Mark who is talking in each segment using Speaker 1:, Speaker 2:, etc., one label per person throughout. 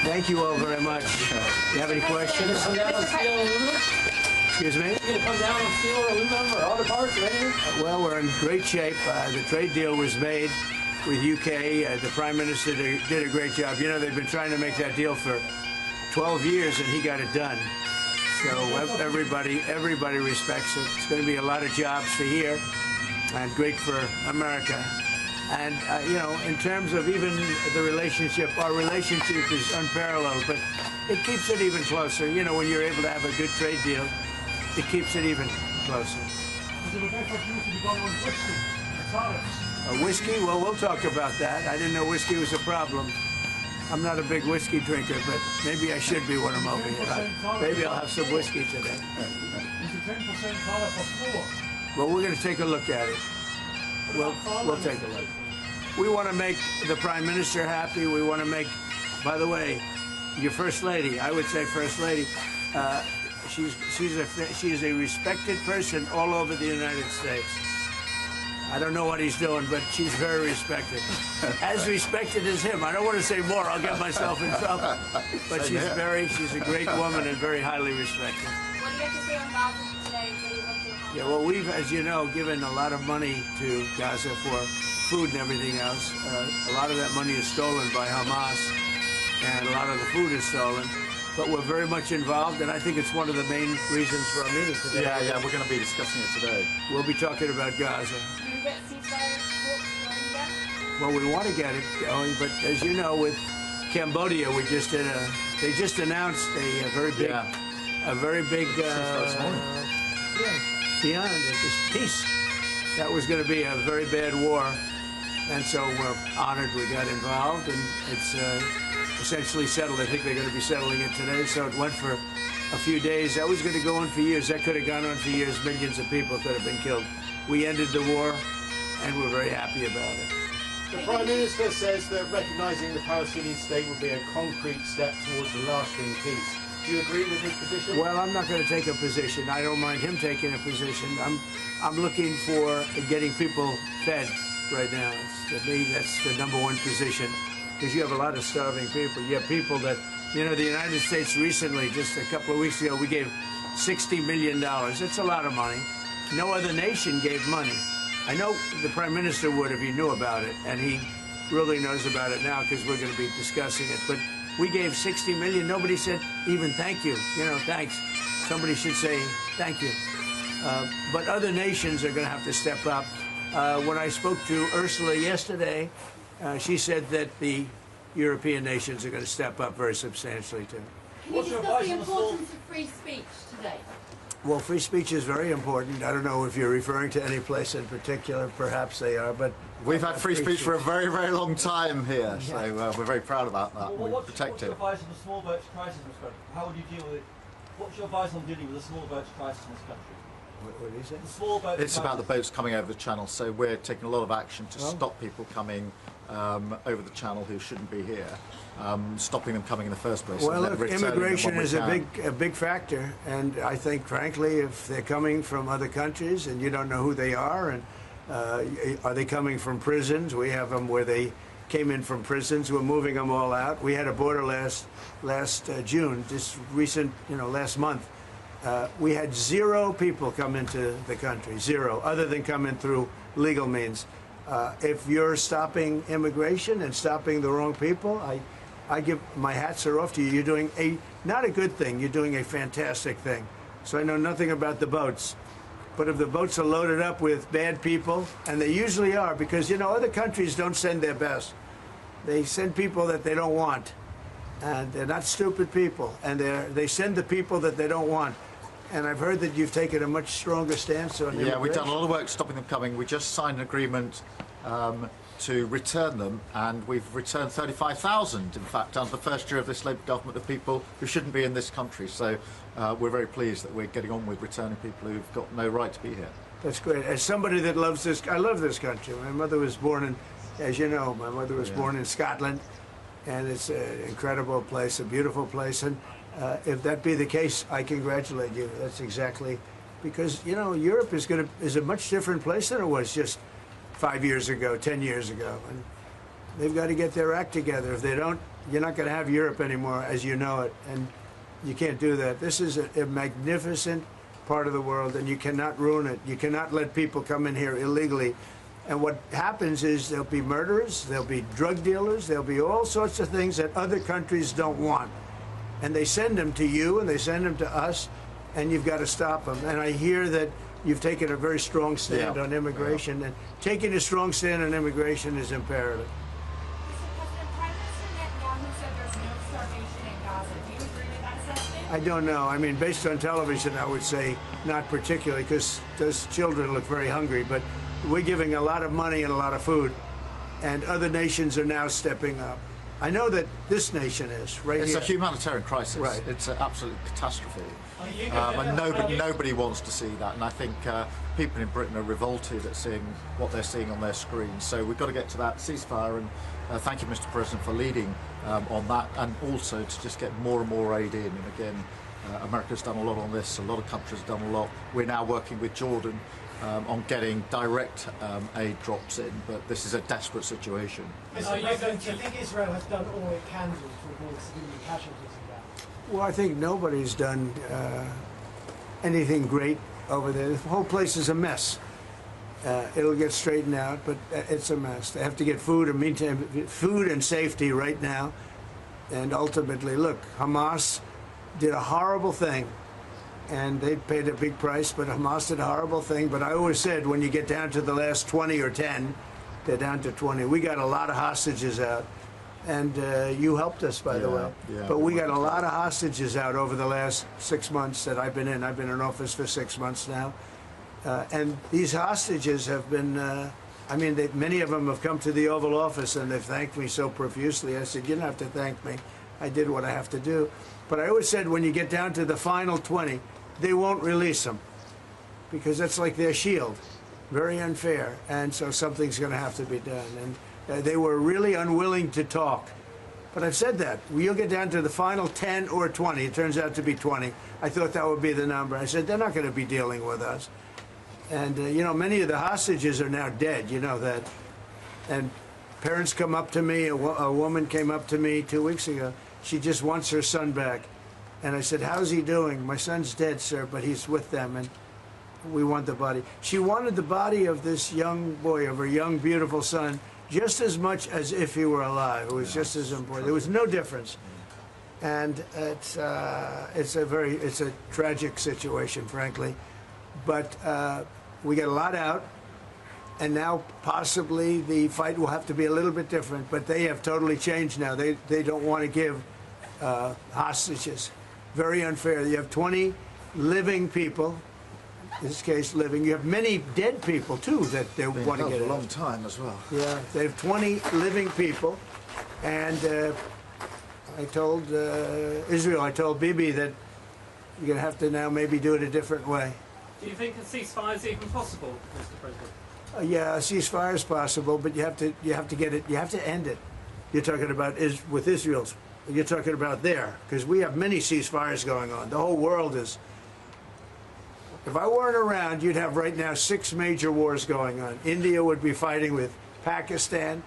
Speaker 1: Thank you all very much. You have any questions? Excuse me?
Speaker 2: You gonna come down on steel or aluminum or other parts or anything?
Speaker 1: Well, we're in great shape. The trade deal was made with UK. The Prime Minister did a great job. You know, they've been trying to make that deal for 12 years, and he got it done. So everybody respects it. It's going to be a lot of jobs for here, and great for America. And, you know, in terms of even the relationship, our relationship is unparalleled, but it keeps it even closer. You know, when you're able to have a good trade deal, it keeps it even closer. Whiskey? Well, we'll talk about that. I didn't know whiskey was a problem. I'm not a big whiskey drinker, but maybe I should be when I'm over here. Maybe I'll have some whiskey today. Well, we're going to take a look at it. We'll take a look. We want to make the Prime Minister happy. We want to make, by the way, your First Lady, I would say First Lady, she's a respected person all over the United States. I don't know what he's doing, but she's very respected. As respected as him. I don't want to say more, I'll get myself in trouble. But she's a great woman and very highly respected.
Speaker 3: What do you have to say on Gaza today?
Speaker 1: Yeah, well, we've, as you know, given a lot of money to Gaza for food and everything else. A lot of that money is stolen by Hamas, and a lot of the food is stolen. But we're very much involved, and I think it's one of the main reasons for our meeting today.
Speaker 4: Yeah, we're going to be discussing it today.
Speaker 1: We'll be talking about Gaza.
Speaker 3: Do you get ceasefire talks going again?
Speaker 1: Well, we want to get it going, but as you know, with Cambodia, they just announced a very big, beyond this peace. That was going to be a very bad war, and so we're honored we got involved, and it's essentially settled. I think they're going to be settling it today, so it went for a few days. That was going to go on for years. That could have gone on for years. Millions of people could have been killed. We ended the war, and we're very happy about it.
Speaker 5: The Prime Minister says that recognising the Palestinian state would be a concrete step towards a lasting peace. Do you agree with his position?
Speaker 1: Well, I'm not going to take a position. I don't mind him taking a position. I'm looking for getting people fed right now. To me, that's the #1 position, because you have a lot of starving people. You have people that, you know, the United States recently, just a couple of weeks ago, we gave $60 million. That's a lot of money. No other nation gave money. I know the Prime Minister would if he knew about it, and he really knows about it now because we're going to be discussing it. But we gave $60 million. Nobody said even thank you. You know, thanks. Somebody should say thank you. But other nations are going to have to step up. When I spoke to Ursula yesterday, she said that the European nations are going to step up very substantially too.
Speaker 3: Can you discuss the importance of free speech today?
Speaker 1: Well, free speech is very important. I don't know if you're referring to any place in particular. Perhaps they are, but
Speaker 4: we've had free speech for a very, very long time here, so we're very proud about that.
Speaker 2: Well,
Speaker 4: we protect it.
Speaker 2: What's your advice on the small boats crisis in this country? How would you deal with it? What's your advice on dealing with the small boats crisis in this country?
Speaker 1: What is it?
Speaker 2: The small boats
Speaker 4: It's about the boats coming over the channel, so we're taking a lot of action to stop people coming over the channel who shouldn't be here, stopping them coming in the first place.
Speaker 1: Well, look, immigration is a big factor, and I think, frankly, if they're coming from other countries and you don't know who they are, and are they coming from prisons? We have them where they came in from prisons. We're moving them all out. We had a border last June, just recent, last month. We had 0 people come into the country, 0, other than coming through legal means. If you're stopping immigration and stopping the wrong people, I give my hats are off to you. You're doing not a good thing. You're doing a fantastic thing. So I know nothing about the boats, but if the boats are loaded up with bad people, and they usually are, because other countries don't send their best. They send people that they don't want, and they're not stupid people, and they send the people that they don't want. And I've heard that you've taken a much stronger stance on immigration.
Speaker 4: Yeah, we've done a lot of work stopping them coming. We just signed an agreement to return them, and we've returned 35,000, in fact, under the first year of this Labour government, of people who shouldn't be in this country. So we're very pleased that we're getting on with returning people who've got no right to be here.
Speaker 1: That's great. As somebody that loves this, I love this country. My mother was born in, as you know, my mother was born in Scotland, and it's an incredible place, a beautiful place. And if that be the case, I congratulate you. That's exactly, because Europe is a much different place than it was just 5 years ago, 10 years ago, They've got to get their act together. If they don't, you're not going to have Europe anymore as you know it, and you can't do that. This is a magnificent part of the world, and you cannot ruin it. You cannot let people come in here illegally. And what happens is there'll be murderers, there'll be drug dealers, there'll be all sorts of things that other countries don't want. And they send them to you, and they send them to us, and you've got to stop them. And I hear that you've taken a very strong stand on immigration, and taking a strong stand on immigration is imperative.
Speaker 3: Mr. President, Prime Minister Netanyahu said there's no starvation in Gaza. Do you agree with that assessment?
Speaker 1: I don't know. I mean, based on television, I would say not particularly, because those children look very hungry. But we're giving a lot of money and a lot of food, and other nations are now stepping up. I know that this nation is right
Speaker 4: It's
Speaker 1: here.
Speaker 4: a humanitarian crisis.
Speaker 1: Right.
Speaker 4: It's an absolute catastrophe. And nobody wants to see that. And I think people in Britain are revolted at seeing what they're seeing on their screens. So we've got to get to that ceasefire. And thank you, Mr. President, for leading on that, and also to just get more and more aid in. And again, America's done a lot on this. A lot of countries have done a lot. We're now working with Jordan on getting direct aid drops in, but this is a desperate situation.
Speaker 6: Mr. President, do you think Israel has done all it can do to avoid civilian casualties in Gaza?
Speaker 1: Well, I think nobody's done anything great over there. The whole place is a mess. It'll get straightened out, but it's a mess. They have to get food and meantime, food and safety right now. And ultimately, look, Hamas did a horrible thing, and they paid a big price, but Hamas did a horrible thing. But I always said, when you get down to the last 20 or 10, they're down to 20. We got a lot of hostages out, and you helped us, by the way.
Speaker 4: Yeah,
Speaker 1: but we got a lot of hostages out over the last 6 months that I've been in. I've been in office for 6 months now. And these hostages have been, I mean, many of them have come to the Oval Office and they've thanked me so profusely. I said, you don't have to thank me. I did what I have to do. But I always said, when you get down to the final 20, they won't release them, because that's like their shield. Very unfair. And so something's going to have to be done. And they were really unwilling to talk. But I've said that. You'll get down to the final 10 or 20. It turns out to be 20. I thought that would be the number. I said, they're not going to be dealing with us. And, you know, many of the hostages are now dead, you know that. And parents come up to me, a woman came up to me 2 weeks ago. She just wants her son back. And I said, how's he doing? My son's dead, sir, but he's with them, and we want the body. She wanted the body of this young boy, of her young, beautiful son, just as much as if he were alive. It was just as important. There was no difference. And it's a tragic situation, frankly. But we get a lot out, and now possibly the fight will have to be a little bit different. But they have totally changed now. They don't want to give hostages. Very unfair. You have 20 living people, in this case living. You have many dead people, too, that they want to get
Speaker 4: a
Speaker 1: out.
Speaker 4: long time as well.
Speaker 1: Yeah, they have 20 living people. And I told Israel, I told Bibi that you're going to have to now maybe do it a different way.
Speaker 7: Do you think a ceasefire is even possible, Mr. President?
Speaker 1: Yeah, a ceasefire is possible, but you have to get it. You have to end it. You're talking about with Israel's. You're talking about there, because we have many ceasefires going on. The whole world is. If I weren't around, you'd have right now 6 major wars going on. India would be fighting with Pakistan.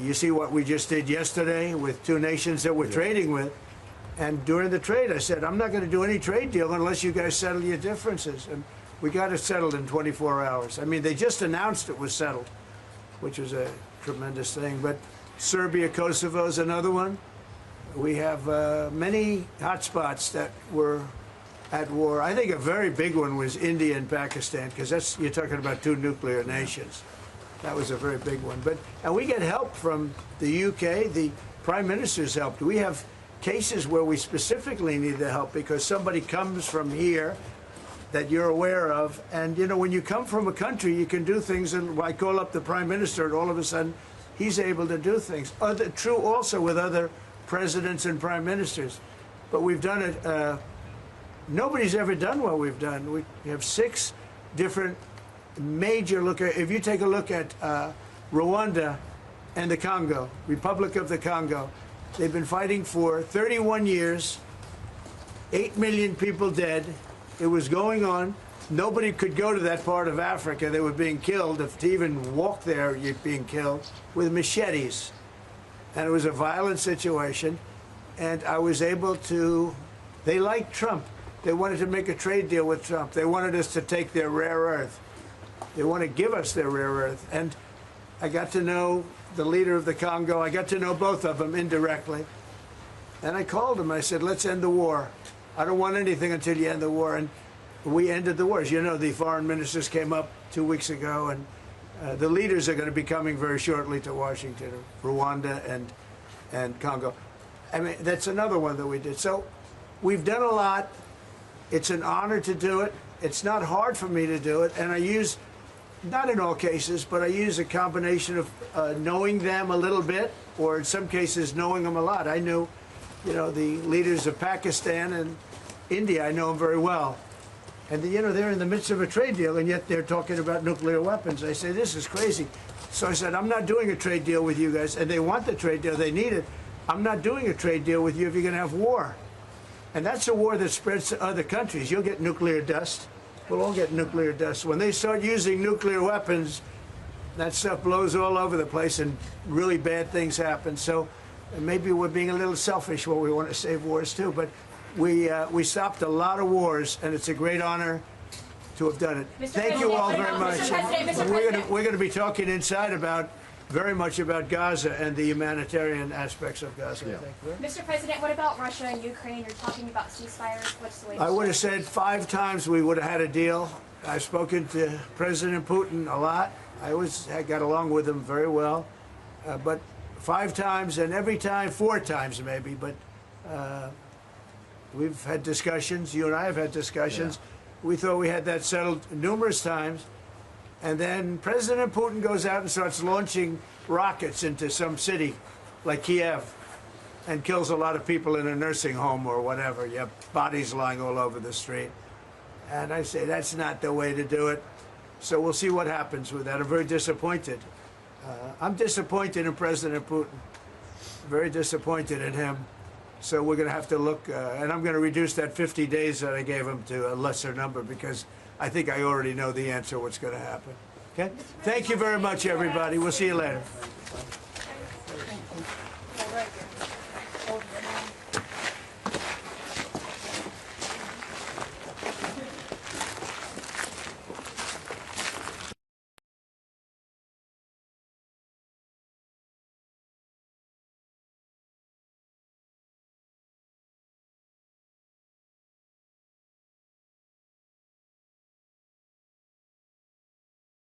Speaker 1: You see what we just did yesterday with 2 nations that we're trading with. And during the trade, I said, I'm not going to do any trade deal unless you guys settle your differences. And we got it settled in 24 hours. I mean, they just announced it was settled, which was a tremendous thing. But Serbia, Kosovo is another one. We have many hotspots that were at war. I think a very big one was India and Pakistan, because you're talking about 2 nuclear nations. That was a very big one. And we get help from the UK. The Prime Minister's helped. We have cases where we specifically need the help because somebody comes from here that you're aware of. And, you know, when you come from a country, you can do things. And I call up the Prime Minister, and all of a sudden, he's able to do things. True also with other presidents and prime ministers. But we've done it. Nobody's ever done what we've done. We have 6 different major if you take a look at Rwanda and the Congo, Republic of the Congo, they've been fighting for 31 years, 8 million people dead. It was going on. nobody could go to that part of Africa. They were being killed. If to even walk there, you're being killed with machetes. And it was a violent situation. And I was able to, they liked Trump. They wanted to make a trade deal with Trump. They wanted us to take their rare earth. They want to give us their rare earth. And I got to know the leader of the Congo. I got to know both of them indirectly. And I called him. I said, let's end the war. I don't want anything until you end the war. And we ended the war. As you know, the foreign ministers came up 2 weeks ago, and the leaders are going to be coming very shortly to Washington, Rwanda and Congo. I mean, that's another one that we did. So we've done a lot. It's an honor to do it. It's not hard for me to do it. And I use, not in all cases, but I use a combination of knowing them a little bit, or in some cases knowing them a lot. I knew, you know, the leaders of Pakistan and India. I know them very well. And, you know, they're in the midst of a trade deal, and yet they're talking about nuclear weapons. I say, this is crazy. So I said, I'm not doing a trade deal with you guys. And they want the trade deal. They need it. I'm not doing a trade deal with you if you're going to have war. And that's a war that spreads to other countries. You'll get nuclear dust. We'll all get nuclear dust. When they start using nuclear weapons, that stuff blows all over the place, and really bad things happen. So maybe we're being a little selfish when we want to save wars, too. But we stopped a lot of wars, and it's a great honor to have done it. Thank you all very much. We're going to be talking inside very much about Gaza and the humanitarian aspects of Gaza.
Speaker 4: Yeah.
Speaker 3: Mr. President, what about Russia and Ukraine? You're talking about ceasefires. What's the latest?
Speaker 1: I would have said 5 times we would have had a deal. I've spoken to President Putin a lot. I got along with him very well. But 5 times, and every time 4 times maybe. But we've had discussions. You and I have had discussions. Yeah. We thought we had that settled numerous times. And then President Putin goes out and starts launching rockets into some city like Kiev and kills a lot of people in a nursing home or whatever. You have bodies lying all over the street. And I say, that's not the way to do it. So we'll see what happens with that. I'm very disappointed. I'm disappointed in President Putin. Very disappointed in him. So we're going to have to look, and I'm going to reduce that 50 days that I gave him to a lesser number, because I think I already know the answer what's going to happen. Okay? Thank you very much, everybody. We'll see you later.